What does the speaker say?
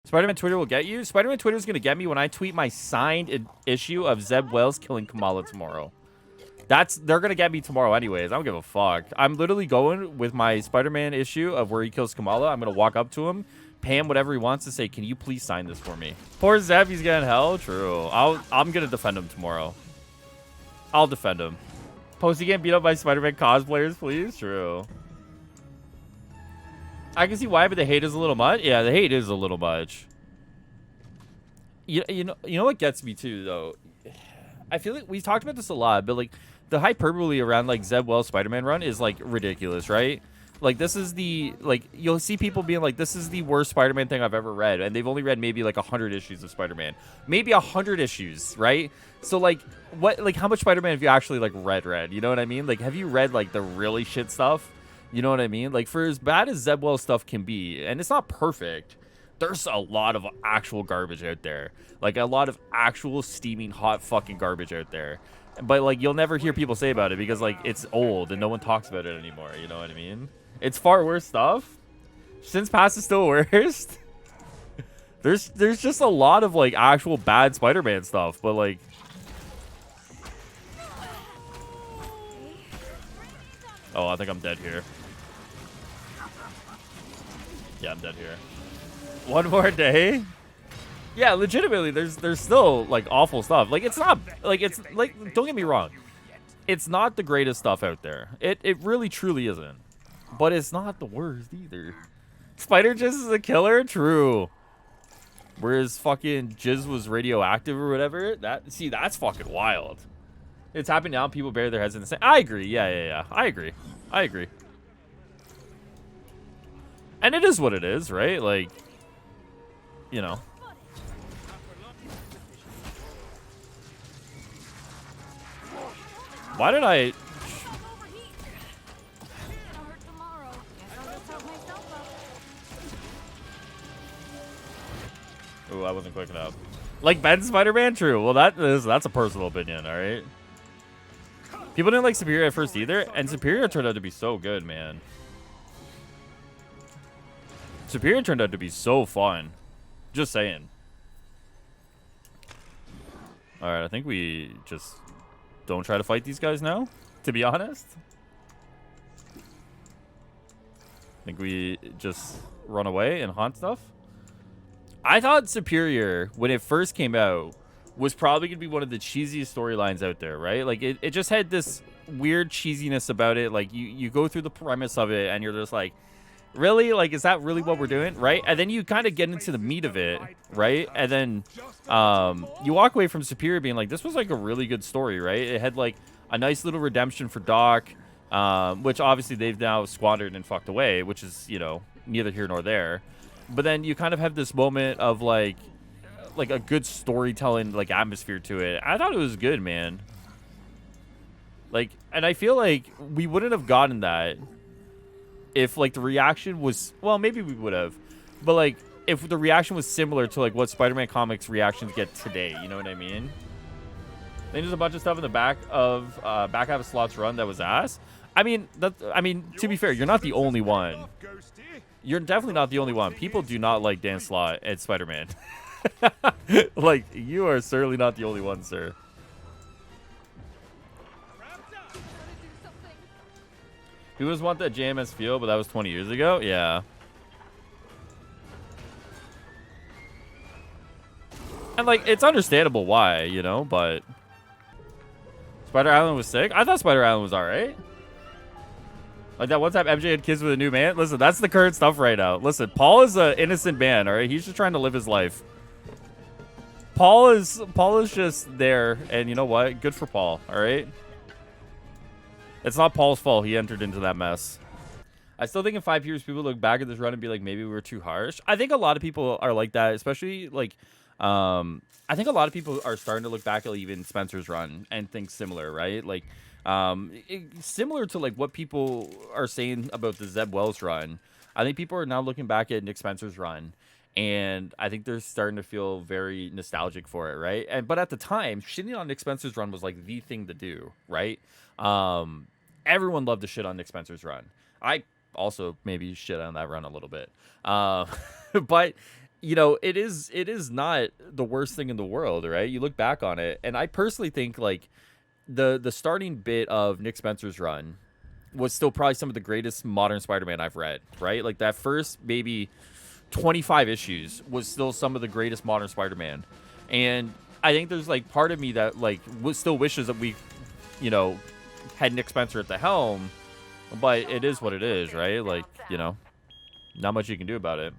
Spider-Man Twitter will get you. Spider-Man Twitter is gonna get me when I tweet my signed issue of Zeb Wells killing Kamala tomorrow. They're gonna get me tomorrow anyways. I don't give a fuck. I'm literally going with my Spider-Man issue of where he kills Kamala. I'm gonna walk up to him, pay him whatever he wants to say. Can you please sign this for me? Poor Zeb, he's getting hell. True. I'm gonna defend him tomorrow. I'll defend him. Posty getting beat up by Spider-Man cosplayers, please. True. I can see why, but the hate is a little much. Yeah, the hate is a little much. You know what gets me too, though? I feel like we talked about this a lot, but like the hyperbole around like Zeb Wells Spider-Man run is like ridiculous, right? Like this is the you'll see people being like, this is the worst Spider-Man thing I've ever read, and they've only read maybe like 100 issues of Spider-Man, maybe 100 issues, right? So like how much Spider-Man have you actually like read? You know what I mean? Like have you read like the really shit stuff? You know what I mean? Like, for as bad as Zeb Wells stuff can be, and it's not perfect, there's a lot of actual garbage out there. Like, a lot of actual steaming hot fucking garbage out there. But, like, you'll never hear people say about it because, like, it's old and no one talks about it anymore. You know what I mean? It's far worse stuff. Since Past is still worst. There's just a lot of, like, actual bad Spider-Man stuff. But, like... Oh, I think I'm dead here. Yeah, I'm dead here. One more day? Yeah, legitimately, there's still, like, awful stuff. Like, it's not, like, it's, like, don't get me wrong. It's not the greatest stuff out there. It really, truly isn't. But it's not the worst either. Spider Jizz is a killer? True. Whereas fucking Jizz was radioactive or whatever. See, that's fucking wild. It's happening now. People bury their heads in the sand. I agree. Yeah. I agree. And it is what it is, right? Like, you know. Why did I... Ooh, I wasn't quick enough. Like Ben Spider-Man? True. Well, that's a personal opinion, all right? People didn't like Superior at first either, and Superior turned out to be so good, man. Superior turned out to be so fun. Just saying. Alright, I think we just don't try to fight these guys now, to be honest. I think we just run away and haunt stuff. I thought Superior, when it first came out, was probably going to be one of the cheesiest storylines out there, right? Like, it just had this weird cheesiness about it. Like, you go through the premise of it, and you're just like, really? Like, is that really what we're doing? Right? And then you kind of get into the meat of it, right? And then you walk away from Superior being like, this was, like, a really good story, right? It had, like, a nice little redemption for Doc, which obviously they've now squandered and fucked away, which is, you know, neither here nor there. But then you kind of have this moment of, like a good storytelling, like, atmosphere to it. I thought it was good, man. Like, and I feel like we wouldn't have gotten that if, like, the reaction was, well, maybe we would have, but, like, if the reaction was similar to, like, what Spider-Man comics reactions get today, you know what I mean? Then there's a bunch of stuff in the back half of Slot's run that was ass. I mean, to be fair, you're not the only one. You're definitely not the only one. People do not like Dan Slott and Spider-Man. Like, you are certainly not the only one, sir. Who was want that JMS feel, but that was 20 years ago? Yeah. And, like, it's understandable why, you know, but... Spider Island was sick? I thought Spider Island was alright. Like that one time MJ had kids with a new man. Listen, that's the current stuff right now. Listen, Paul is an innocent man, alright? He's just trying to live his life. Paul is just there, and you know what? Good for Paul, alright? It's not Paul's fault he entered into that mess. I still think in 5 years, people look back at this run and be like, maybe we were too harsh. I think a lot of people are like that, especially, like, I think a lot of people are starting to look back at even Spencer's run and think similar, right? Like, similar to, like, what people are saying about the Zeb Wells run. I think people are now looking back at Nick Spencer's run, and I think they're starting to feel very nostalgic for it, right? But at the time, shitting on Nick Spencer's run was, like, the thing to do, right? Everyone loved to shit on Nick Spencer's run. I also maybe shit on that run a little bit. But you know, it is not the worst thing in the world, right? You look back on it, and I personally think like the starting bit of Nick Spencer's run was still probably some of the greatest modern Spider-Man I've read, right? Like that first maybe 25 issues was still some of the greatest modern Spider-Man. And I think there's like part of me that like still wishes that we, you know, had Nick Spencer at the helm, but it is what it is, right? Like, you know, not much you can do about it.